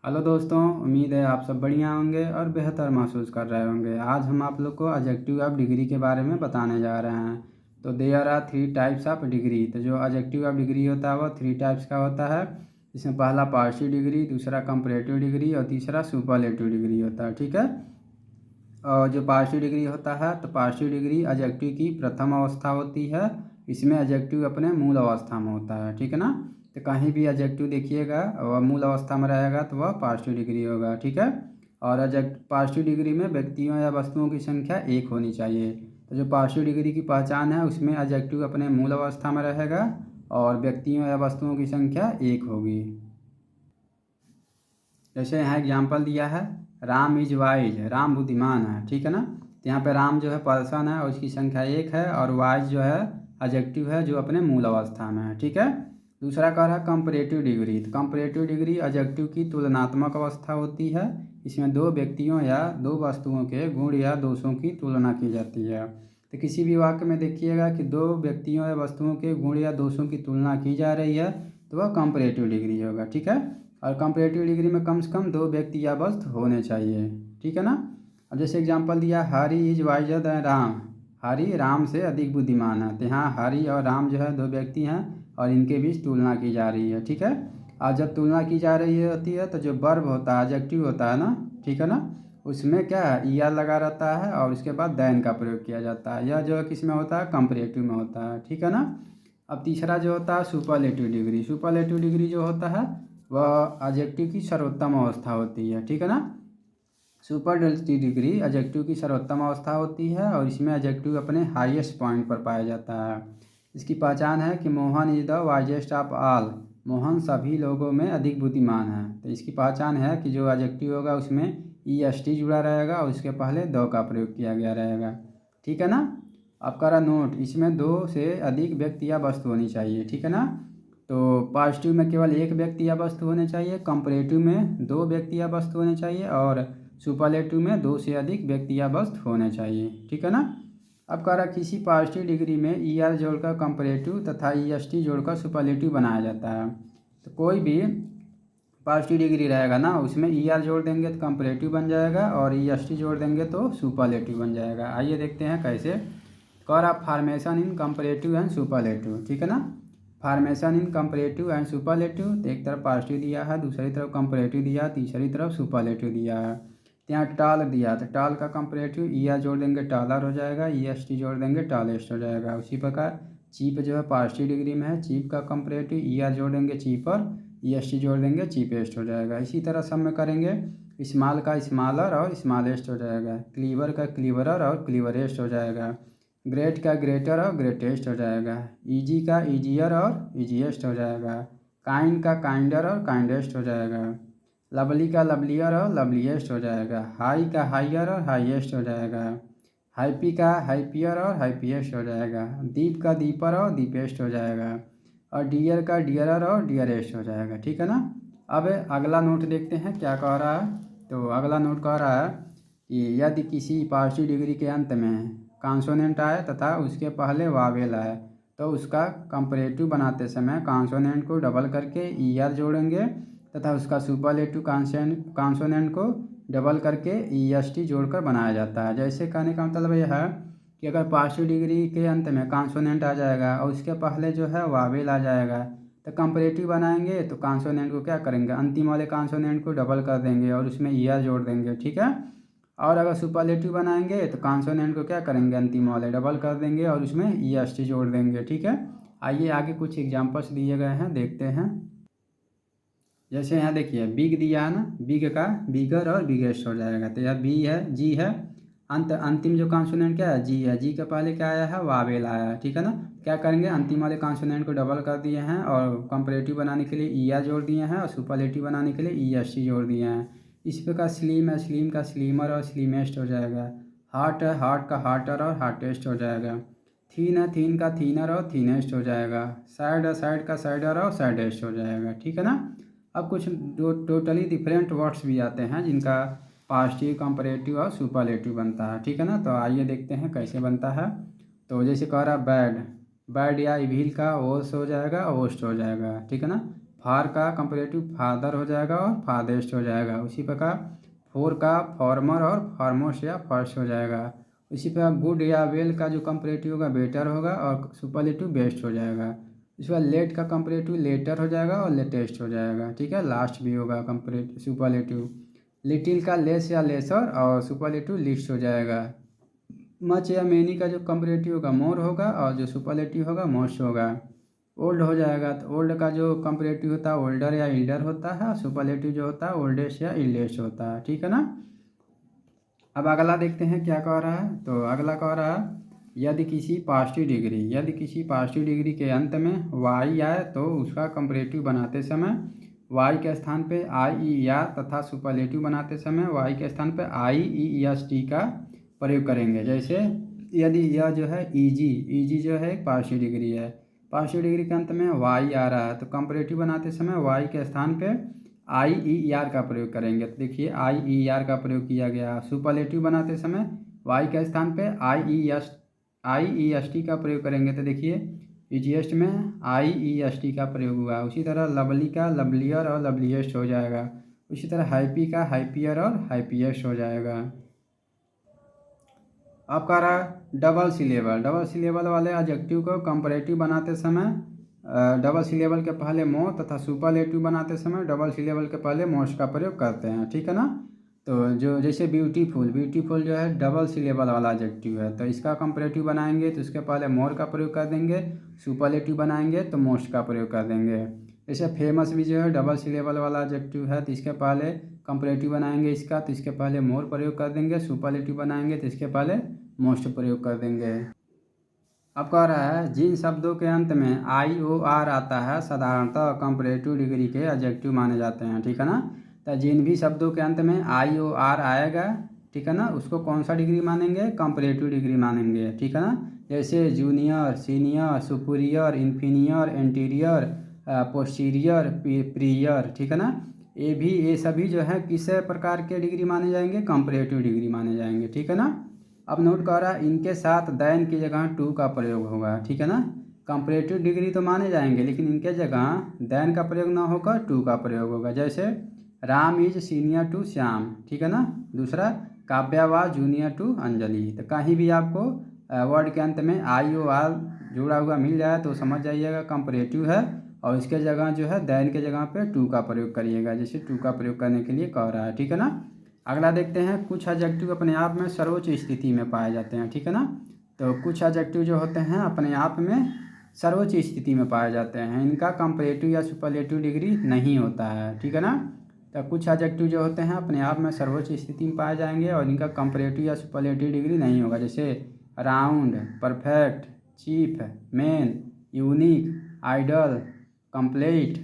Hello दोस्तों, उम्मीद है आप सब बढ़िया होंगे और बेहतर महसूस कर रहे होंगे। आज हम आप लोग को एडजेक्टिव ऑफ डिग्री के बारे में बताने जा रहे हैं। तो there are three types of degree. तो जो एडजेक्टिव ऑफ डिग्री होता है वो थ्री टाइप्स का होता है। इसमें पहला पार्शियल डिग्री, दूसरा कंपैरेटिव डिग्री और तीसरा सुपरलेटिव डिग्री होता है। ठीक है। और जो पार्शियल डिग्री होता है तो पार्शियल डिग्री एडजेक्टिव की प्रथम अवस्था होती है। इसमें एडजेक्टिव अपने मूल अवस्था में होता है। ठीक है ना। तो कहीं भी एडजेक्टिव देखिएगा वह मूल अवस्था में रहेगा तो वह पार्शियल डिग्री होगा। ठीक है। और पार्शियल डिग्री में व्यक्तियों या वस्तुओं की संख्या एक होनी चाहिए। तो जो पार्शियल डिग्री की पहचान है उसमें एडजेक्टिव अपने मूल अवस्था में रहेगा और व्यक्तियों या वस्तुओं की संख्या एक होगी। जैसे यहाँ एग्जाम्पल दिया है, राम इज वाइज, राम बुद्धिमान है। ठीक है ना। तो यहाँ पे राम जो है पर्सन है और उसकी संख्या एक है, और वाइज जो है एडजेक्टिव है जो अपने मूल अवस्था में है। ठीक है। दूसरा कह रहा है कंपैरेटिव डिग्री। तो कंपैरेटिव डिग्री एडजेक्टिव की तुलनात्मक अवस्था होती है। इसमें दो व्यक्तियों या दो वस्तुओं के गुण या दोषों की तुलना की जाती है। तो किसी भी वाक्य में देखिएगा कि दो व्यक्तियों या वस्तुओं के गुण या दोषों की तुलना की जा रही है तो वह कंपैरेटिव डिग्री होगा। ठीक है। और कंपैरेटिव डिग्री में कम से कम दो व्यक्ति या वस्तु होने चाहिए। ठीक है ना। अब जैसे एग्जांपल दिया, हरी is visor then Ram, Hari Ram से अधिक बुद्धिमान है। तो यहाँ हरी और राम जो है दो व्यक्ति हैं और इनके बीच तुलना की जा रही है। ठीक है। और जब तुलना की जा रही होती है तो जो वर्ब होता है, एडजेक्टिव होता है ना, ठीक है ना, उसमें क्या है ई आर लगा रहता है और उसके बाद दैन का प्रयोग किया जाता है। यह जो है किस में होता है, कंपैरेटिव में होता है। ठीक है ना। अब तीसरा जो होता है सुपरलेटिव डिग्री। सुपरलेटिव डिग्री जो होता है वह एडजेक्टिव की सर्वोत्तम अवस्था होती है। ठीक है ना। सुपरलेटिव डिग्री एडजेक्टिव की सर्वोत्तम अवस्था होती है और इसमें एडजेक्टिव अपने हाईएस्ट पॉइंट पर पाया जाता है। इसकी पहचान है कि Mohan is the wisest of all, Mohan सभी लोगों में अधिक बुद्धिमान है। तो इसकी पहचान है कि जो एडजेक्टिव होगा उसमें ई एस टी जुड़ा रहेगा और उसके पहले द का प्रयोग किया गया रहेगा। ठीक है ना। आपका रहा नोट, इसमें दो से अधिक व्यक्ति या वस्तु होनी चाहिए। ठीक है ना। तो पॉजिटिव में केवल एक व्यक्ति या वस्तु होने चाहिए, कंपैरेटिव में दो व्यक्ति या वस्तु होने चाहिए और सुपरलेटिव में दो से अधिक व्यक्ति या वस्तु होने चाहिए। ठीक है ना। अब कह रहा किसी पॉजिटिव डिग्री में ई आर जोड़कर कंपैरेटिव तथा ई एस टी जोड़कर सुपरलेटिव बनाया जाता है। तो कोई भी पॉजिटिव डिग्री रहेगा ना उसमें ई आर जोड़ देंगे तो कंपैरेटिव बन जाएगा और ई एस टी जोड़ देंगे तो सुपरलेटिव बन जाएगा। आइए देखते हैं कैसे। कह रहा formation in comparative and superlative. ठीक है ना। Formation in comparative and superlative, तो एक तरफ पॉजिटिव दिया है, दूसरी तरफ कंपैरेटिव दिया है, तीसरी तरफ सुपरलेटिव दिया है। तो यहाँ टाल दिया तो टाल का कंपैरेटिव ई आर जोड़ देंगे टालर हो जाएगा, ई एस टी जोड़ देंगे टालेस्ट हो जाएगा। उसी प्रकार चीप जो है पॉजिटिव डिग्री में है, चीप का कंपैरेटिव ई आर जोड़ देंगे चीपर, ई एस टी जोड़ देंगे चीपेस्ट हो जाएगा। इसी तरह सब में करेंगे, स्मॉल का स्मॉलर और स्मॉलेस्ट हो जाएगा, क्लीवर का क्लीवरर और क्लीवरेस्ट हो जाएगा, ग्रेट का ग्रेटर और ग्रेटेस्ट हो जाएगा, इजी का ईजियर और ईजीएस्ट हो जाएगा, काइंड का काइंडर और काइंडेस्ट हो जाएगा, लवली का लवलियर और लवलीएस्ट हो जाएगा, हाई का हाइयर और हाईएस्ट हो जाएगा, हैप्पी का हैप्पियर और हैप्पीएस्ट हो जाएगा, दीप का दीपर और दीपेस्ट हो जाएगा और डियर का डियरर और डियरेस्ट हो जाएगा। ठीक है ना। अब अगला नोट देखते हैं क्या कह रहा है। तो अगला नोट कह रहा है कि यदि किसी पॉजिटिव डिग्री के अंत में कॉन्सोनेंट आए तथा उसके पहले वावेल आए तो उसका कंपैरेटिव बनाते समय कॉन्सोनेंट को डबल करके ई आर जोड़ेंगे तथा उसका सुपरलेटिव कॉन्सोनेंट को डबल करके ई एस टी जोड़कर बनाया जाता है। जैसे कहने का मतलब यह है कि अगर पॉजिटिव डिग्री के अंत में कॉन्सोनेंट आ जाएगा और उसके पहले जो है वावेल आ जाएगा तो कंपैरेटिव बनाएंगे तो कॉन्सोनेंट को क्या करेंगे, अंतिम वाले कॉन्सोनेंट को डबल कर देंगे और उसमें ई आर जोड़ देंगे। ठीक है। और अगर सुपरलेटिव बनाएंगे तो कॉन्सोनेंट को क्या करेंगे, अंतिम वाले डबल कर देंगे और उसमें ई एस टी जोड़ देंगे। ठीक है। आइए आगे कुछ एग्जांपल्स दिए गए हैं देखते हैं। जैसे यहाँ देखिए बिग दिया है ना, बिग का बिगर और बिगेस्ट हो जाएगा। तो यह बी है, जी है, अंतिम जो कॉन्सोनेंट क्या है, जी है, जी के पहले क्या आया है, वावेल आया है। ठीक है ना। क्या करेंगे, अंतिम वाले कॉन्सोनेंट को डबल कर दिए हैं और कंपैरेटिव बनाने के लिए ई आर जोड़ दिए हैं और सुपरलेटिव बनाने के लिए ई एस टी जोड़ दिए हैं। इस प्रकार स्लिम है, स्लिम का स्लीमर और स्लीमेस्ट हो जाएगा, हार्ट है, हार्ट का हार्टर और हार्टेस्ट हो जाएगा, थीन है, थीन का थीनर और थीनेस्ट हो जाएगा, साइड है, साइड का साइडर और साइडेस्ट हो जाएगा। ठीक है ना। अब कुछ टोटली डिफरेंट वर्ड्स भी आते हैं जिनका पॉजिटिव कंपैरेटिव और सुपरलेटिव बनता है। ठीक है ना। तो आइए देखते हैं कैसे बनता है। तो जैसे कह रहा बैड, बैड या इविल का ओस हो जाएगा, ओस्ट हो जाएगा। ठीक है ना। फार का कंपेरेटिव फादर हो जाएगा और फादेस्ट हो जाएगा। उसी प्रकार फोर का फॉर्मर और फॉरमोस्ट या फर्स्ट हो जाएगा। इसी प्रकार गुड या वेल का जो कंपेरेटिव होगा बेटर होगा और सुपरलेटिव बेस्ट हो जाएगा। इसके बाद लेट का कंपेरेटिव लेटर हो जाएगा और लेटेस्ट हो जाएगा। ठीक है, लास्ट भी होगा कंपेरेटिव सुपरलेटिव। लिटिल का लेस या लेसर और सुपरलेटिव लिस्ट हो जाएगा। मच या मेनी का जो कंपेरेटिव होगा मोर होगा और जो सुपरलेटिव होगा मोस्ट होगा। ओल्ड हो जाएगा तो ओल्ड का जो कंपेरेटिव होता है ओल्डर या इल्डर होता है। सुपरलेटिव जो होता है ओल्डेस्ट या इल्डेस्ट होता है। ठीक है ना। अब अगला देखते हैं क्या कह रहा है। तो अगला कह रहा है यदि किसी पॉजिटिव डिग्री के अंत में वाई आए तो उसका कंपेरेटिव बनाते समय वाई के स्थान पे आई ई आर तथा सुपरलेटिव बनाते समय वाई के स्थान पे आई ई एस टी का प्रयोग करेंगे। जैसे यदि यह जो है ईजी जो है एक पॉजिटिव डिग्री है, पॉजिटिव डिग्री के अंत में वाई आ रहा है तो कंपेरेटिव बनाते समय वाई के स्थान पे आई ई आर का प्रयोग करेंगे। तो देखिए आई ई आर का प्रयोग किया गया। सुपरलेटिव बनाते समय वाई के स्थान पे आई ई एस टी का प्रयोग करेंगे। तो देखिए ईजीएस्ट में आई ई एस टी का प्रयोग हुआ। उसी तरह लवली का लवलियर और लवलीएस्ट हो जाएगा। उसी तरह हैप्पी का हैप्पियर और हैप्पीएस्ट हो जाएगा। अब कह रहा है डबल सिलेबल वाले एडजेक्टिव को कंपैरेटिव बनाते समय डबल सिलेबल के पहले मोर तथा सुपरलेटिव बनाते समय डबल सिलेबल के पहले मोस्ट का प्रयोग करते हैं। ठीक है ना। तो जो जैसे ब्यूटीफुल जो है डबल सिलेबल वाला एडजेक्टिव है तो इसका कंपैरेटिव बनाएंगे तो इसके पहले मोर का प्रयोग कर देंगे। सुपरलेटिव बनाएंगे तो मोस्ट का प्रयोग कर देंगे। जैसे फेमस भी जो है डबल सिलेबल वाला एडजेक्टिव है तो इसके पहले कंपैरेटिव बनाएंगे इसका तो इसके पहले मोर प्रयोग कर देंगे। सुपरलेटिव बनाएंगे तो इसके पहले मोस्ट प्रयोग कर देंगे। अब कह रहा है जिन शब्दों के अंत में आई ओ आर आता है साधारणतः कंपैरेटिव डिग्री के एडजेक्टिव माने जाते हैं। ठीक है ना। तो जिन भी शब्दों के अंत में आई ओ आर आएगा ठीक है ना उसको कौन सा डिग्री मानेंगे, कंपैरेटिव डिग्री मानेंगे। ठीक है ना। जैसे junior, senior, superior, inferior, anterior, posterior, prior. ठीक है ना। ये सभी जो है किस प्रकार के डिग्री माने जाएंगे, कंपैरेटिव डिग्री माने जाएंगे। ठीक है ना। अब नोट कर रहा है इनके साथ दैन की जगह टू का प्रयोग होगा। ठीक है ना। कंपैरेटिव डिग्री तो माने जाएंगे लेकिन इनके जगह दैन का प्रयोग ना होकर टू का प्रयोग होगा। जैसे Ram is senior to Shyam. ठीक है ना। दूसरा Kavya was junior to Anjali. तो कहीं भी आपको वर्ड के अंत में आई ओ आर जुड़ा हुआ मिल जाए तो समझ जाइएगा कंपैरेटिव है और इसके जगह जो है दैन के जगह पे टू का प्रयोग करिएगा। जैसे टू का प्रयोग करने के लिए कह रहा है। ठीक है ना। अगला देखते हैं कुछ एडजेक्टिव अपने आप में सर्वोच्च स्थिति में पाए जाते हैं। ठीक है ना। तो कुछ एडजेक्टिव जो होते हैं अपने आप में सर्वोच्च स्थिति में पाए जाते हैं। इनका कंपैरेटिव या सुपरलेटिव डिग्री नहीं होता है। ठीक है ना। तो कुछ एडजेक्टिव जो होते हैं अपने आप में सर्वोच्च स्थिति में पाए जाएंगे और इनका कंपैरेटिव या सुपरलेटिव डिग्री नहीं होगा। जैसे round, perfect, chief, main, unique, ideal, complete,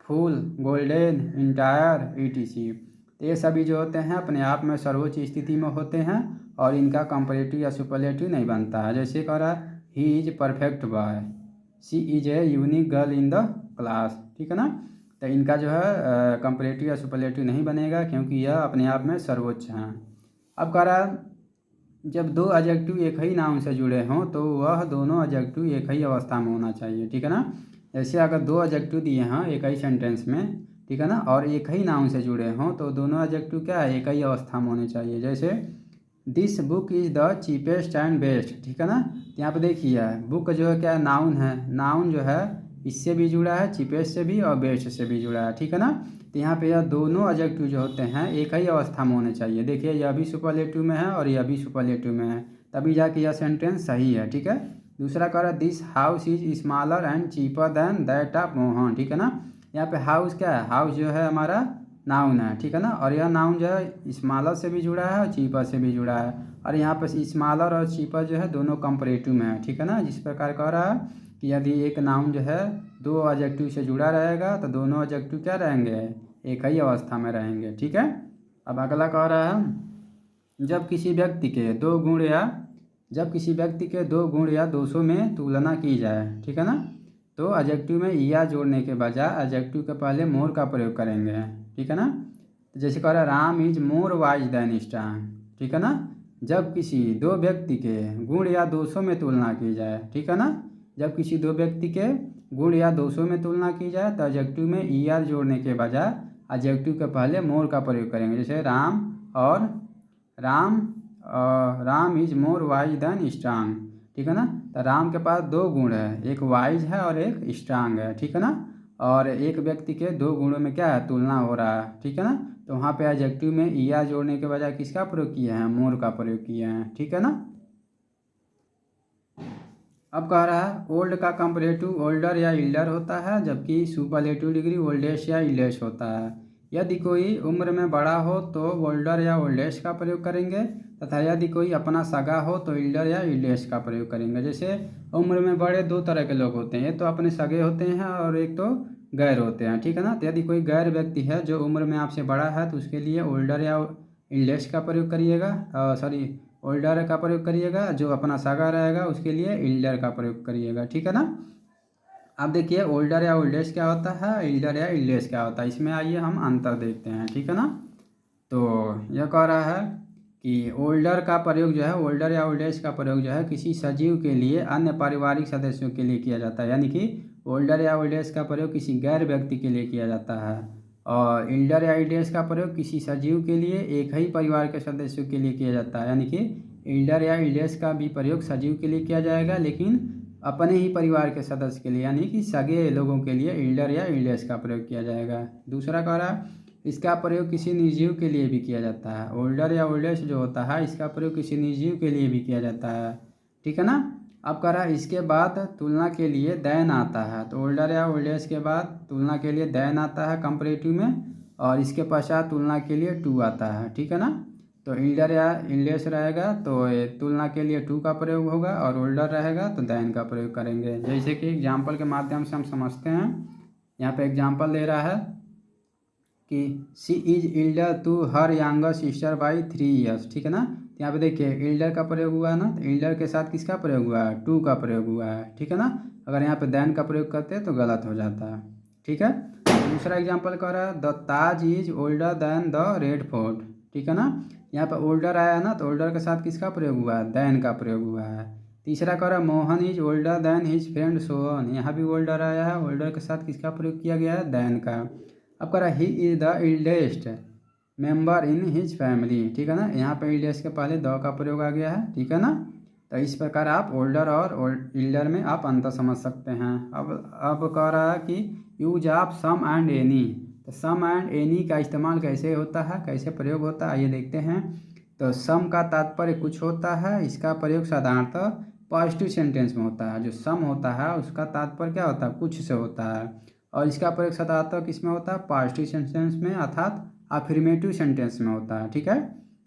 full, golden, entire, etc. तो ये सभी जो होते हैं अपने आप में सर्वोच्च स्थिति में होते हैं और इनका कंपैरेटिव या सुपरलेटिव नहीं बनता है। जैसे कह रहा है he is perfect boy, she is a unique girl in the class. ठीक है ना। तो इनका जो है कंपैरेटिव या सुपरलेटिव नहीं बनेगा क्योंकि यह अपने आप में सर्वोच्च हैं। अब कह रहा है जब दो एडजेक्टिव एक ही नाउन से जुड़े हों तो वह दोनों एडजेक्टिव एक ही अवस्था में होना चाहिए। ठीक है ना। जैसे अगर दो एडजेक्टिव दिए हैं एक ही सेंटेंस में ठीक है ना और एक ही नाउन से जुड़े हों तो दोनों एडजेक्टिव क्या है, एक ही अवस्था में होने चाहिए। जैसे this book is the cheapest and best. ठीक है ना। यहाँ पे देखिए बुक जो है क्या है, नाउन है। नाउन जो है इससे भी जुड़ा है, चीपेस्ट से भी और बेस्ट से भी जुड़ा है। ठीक है ना। तो यहाँ पे यह दोनों एडजेक्टिव जो होते हैं एक ही अवस्था में होने चाहिए। देखिए यह भी सुपरलेटिव में है और यह भी सुपरलेटिव में है तभी जाके यह सेंटेंस सही है। ठीक है। दूसरा कह रहा है this house is smaller and cheaper than that of Mohan. ठीक है ना। यहाँ पे हाउस क्या है, हाउस जो है हमारा नाउन है। ठीक है ना। और यह नाउन जो है स्मॉलर से भी जुड़ा है और चीपर से भी जुड़ा है और यहाँ पे स्मॉलर और चीपर जो है दोनों कंपैरेटिव में है। ठीक है ना। जिस प्रकार कह रहा है कि यदि एक नाउन जो है दो एडजेक्टिव से जुड़ा रहेगा तो दोनों एडजेक्टिव क्या रहेंगे, एक ही अवस्था में रहेंगे। ठीक है। अब अगला कह रहा है जब किसी व्यक्ति के दो गुण या दोषों में तुलना की जाए। ठीक है ना। तो एडजेक्टिव में या जोड़ने के बजाय एडजेक्टिव के पहले मोर का प्रयोग करेंगे। ठीक है ना। तो जैसे कह रहा है Ram is more wise than strong. ठीक है ना। जब किसी दो व्यक्ति के गुण या दोषों में तुलना की जाए। ठीक है ना। जब किसी दो व्यक्ति के गुण या दोषों में तुलना की जाए तो एडजेक्टिव में ER जोड़ने के बजाय एडजेक्टिव के पहले मोर का प्रयोग करेंगे। जैसे राम और Ram is more wise than strong, ठीक है ना। तो राम के पास 2 गुण है, एक वाइज है और एक स्ट्रांग है, ठीक है ना। और एक व्यक्ति के 2 गुणों में क्या है, तुलना हो रहा है, ठीक है ना। तो वहाँ पे एडजेक्टिव में ER जोड़ने के बजाय किसका प्रयोग किए हैं, मोर का प्रयोग किए हैं, ठीक है ना। अब कह रहा है ओल्ड का कंपैरेटिव ओल्डर या इल्डर होता है, जबकि सुपरलेटिव डिग्री ओल्डेस्ट या इल्डेस्ट होता है। यदि कोई उम्र में बड़ा हो तो ओल्डर या ओल्डेस्ट का प्रयोग करेंगे, तथा यदि कोई अपना सगा हो तो इल्डर या इल्डेस्ट का प्रयोग करेंगे। जैसे उम्र में बड़े 2 तरह के लोग होते हैं, एक तो अपने सगे होते हैं और एक तो गैर होते हैं, ठीक है ना। तो यदि कोई गैर व्यक्ति है जो उम्र में आपसे बड़ा है तो उसके लिए ओल्डर या इल्डेस्ट का प्रयोग करिएगा, ओल्डर का प्रयोग करिएगा। जो अपना सगा रहेगा उसके लिए इल्डर का प्रयोग करिएगा, ठीक है ना। अब देखिए ओल्डर या ओल्डेस्ट क्या होता है, इल्डर या इल्डेस्ट क्या होता है, इसमें आइए हम अंतर देखते हैं, ठीक है ना। तो यह कह रहा है कि ओल्डर का प्रयोग जो है, ओल्डर या ओल्डेस्ट का प्रयोग जो है किसी सजीव के लिए अन्य पारिवारिक सदस्यों के लिए किया जाता है, यानी कि ओल्डर या ओल्डेस्ट का प्रयोग किसी गैर व्यक्ति के लिए किया जाता है। और इल्डर या इल्डेस्ट का प्रयोग किसी सजीव के लिए एक ही परिवार के सदस्यों के लिए किया जाता है, यानी कि इल्डर या इल्डेस्ट का भी प्रयोग सजीव के लिए किया जाएगा लेकिन अपने ही परिवार के सदस्य के लिए, यानी कि सगे लोगों के लिए इल्डर या इल्डेस्ट का प्रयोग किया जाएगा। दूसरा कह रहा है इसका प्रयोग किसी निर्जीव के लिए भी किया जाता है। ओल्डर या ओल्डेस्ट जो होता है इसका प्रयोग किसी निर्जीव के लिए भी किया जाता है, ठीक है ना। अब कह रहा है इसके बाद तुलना के लिए देन आता है, तो ओल्डर या ओल्डेस्ट के बाद तुलना के लिए देन आता है कंपैरेटिव में, और इसके पश्चात तुलना के लिए टू आता है, ठीक है ना। तो इल्डर या इल्डेस्ट रहेगा तो तुलना के लिए टू का प्रयोग होगा, और ओल्डर रहेगा तो देन का प्रयोग करेंगे। जैसे कि एग्जाम्पल के माध्यम से हम समझते हैं। यहाँ पे एग्जाम्पल दे रहा है कि she is elder to her younger sister by 3 years, ठीक है ना। यहाँ पे देखिए इल्डर का प्रयोग हुआ है ना, तो इल्डर के साथ किसका प्रयोग हुआ है, टू का प्रयोग हुआ है, ठीक है ना। अगर यहाँ पे देन का प्रयोग करते हैं तो गलत हो जाता है, ठीक है। दूसरा एग्जाम्पल कह रहा है the Taj is older than the red fort, ठीक है ना। यहाँ पे ओल्डर आया है ना, तो ओल्डर के साथ किसका प्रयोग हुआ है, देन का प्रयोग हुआ है। तीसरा कह रहा है Mohan is older than his friend Sohan, यहाँ भी ओल्डर आया है, ओल्डर के साथ किसका प्रयोग किया गया है, देन का। अब कह रहा है he is the eldest member in his family, ठीक है ना। यहाँ पे इल्डेस्ट के पहले द का प्रयोग आ गया है, ठीक है ना। तो इस प्रकार आप ओल्डर और इल्डर में आप अंतर समझ सकते हैं। अब कह रहा है कि use of some and any, तो सम एंड एनी का इस्तेमाल कैसे होता है, कैसे प्रयोग होता है, आइए देखते हैं। तो सम का तात्पर्य कुछ होता है, इसका प्रयोग साधारणतः पॉजिटिव सेंटेंस में होता है। जो सम होता है उसका तात्पर्य क्या होता है, कुछ से होता है, और इसका प्रयोग साधारणतः किस में होता है, पॉजिटिव सेंटेंस में अर्थात अफर्मेटिव सेंटेंस में होता है, ठीक है।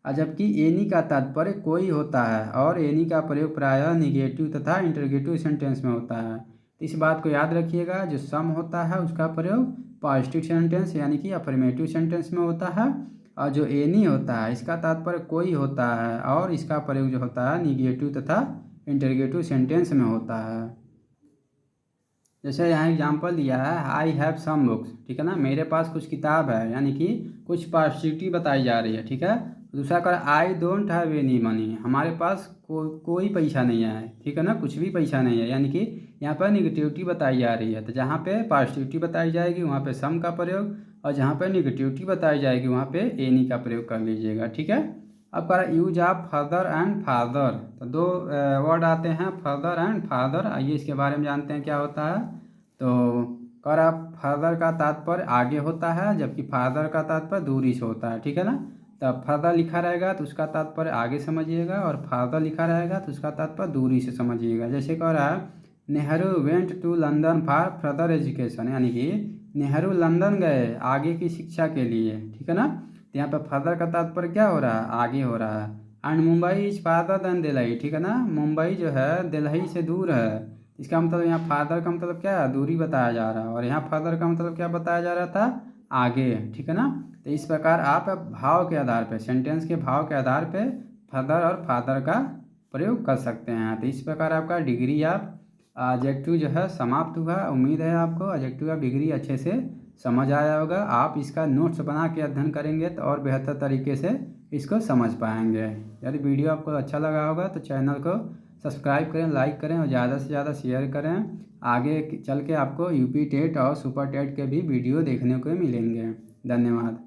और जबकि एनी का तात्पर्य कोई होता है, और एनी का प्रयोग प्रायः निगेटिव तथा इंटरगेटिव सेंटेंस में होता है। तो इस बात को याद रखिएगा, जो सम होता है उसका प्रयोग पॉजिटिव सेंटेंस यानी कि अफर्मेटिव सेंटेंस में होता है, और जो एनी होता है इसका तात्पर्य कोई होता है, और इसका प्रयोग जो होता है निगेटिव तथा इंटरगेटिव सेंटेंस में होता है। जैसे यहाँ एग्जाम्पल दिया है आई हैव सम बुक्स, ठीक है ना, मेरे पास कुछ किताब है, यानी कि कुछ पॉजिटिविटी बताई जा रही है, ठीक है। दूसरा कर I don't have any money, हमारे पास कोई पैसा नहीं है, ठीक है ना, कुछ भी पैसा नहीं है, यानी कि यहाँ पर निगेटिविटी बताई जा रही है। तो जहाँ पे पॉजिटिविटी बताई जाएगी वहाँ पे सम का प्रयोग, और जहाँ पे निगेटिविटी बताई जाएगी वहाँ पे एनी का प्रयोग कर लीजिएगा, ठीक है। अब कर use of further and father, तो 2 वर्ड आते हैं फर्दर एंड फादर, आइए इसके बारे में जानते हैं क्या होता है। तो कर फर्दर का तात्पर्य आगे होता है, जबकि फादर का तात्पर्य दूरी से होता है, ठीक है ना। तब फर्दर लिखा रहेगा तो उसका तात्पर्य आगे समझिएगा, और फादर लिखा रहेगा तो उसका तात्पर्य दूरी से समझिएगा। जैसे कह रहा है Nehru went to London for further education, यानी कि नेहरू लंदन गए आगे की शिक्षा के लिए, ठीक है ना। तो यहाँ पर फर्दर का तात्पर्य क्या हो रहा है, आगे हो रहा है। And Mumbai is farther than Delhi, ठीक है ना, मुंबई जो है दिल्ली से दूर है। इसका मतलब यहाँ फादर का मतलब क्या है, दूरी बताया जा रहा है, और यहाँ फादर का मतलब क्या बताया जा रहा था, आगे, ठीक है ना। तो इस प्रकार आप भाव के आधार पे, सेंटेंस के भाव के आधार पे फर्दर और फादर का प्रयोग कर सकते हैं। तो इस प्रकार आपका डिग्री ऑफ एडजेक्टिव जो है समाप्त हुआ। उम्मीद है आपको एडजेक्टिव ऑफ डिग्री अच्छे से समझ आया होगा। आप इसका नोट्स बना के अध्ययन करेंगे तो और बेहतर तरीके से इसको समझ पाएंगे। यदि वीडियो आपको अच्छा लगा होगा तो चैनल को सब्सक्राइब करें, लाइक करें और ज़्यादा से ज़्यादा शेयर करें। आगे चल के आपको यूपी टेट और सुपर टेट के भी वीडियो देखने को मिलेंगे। धन्यवाद।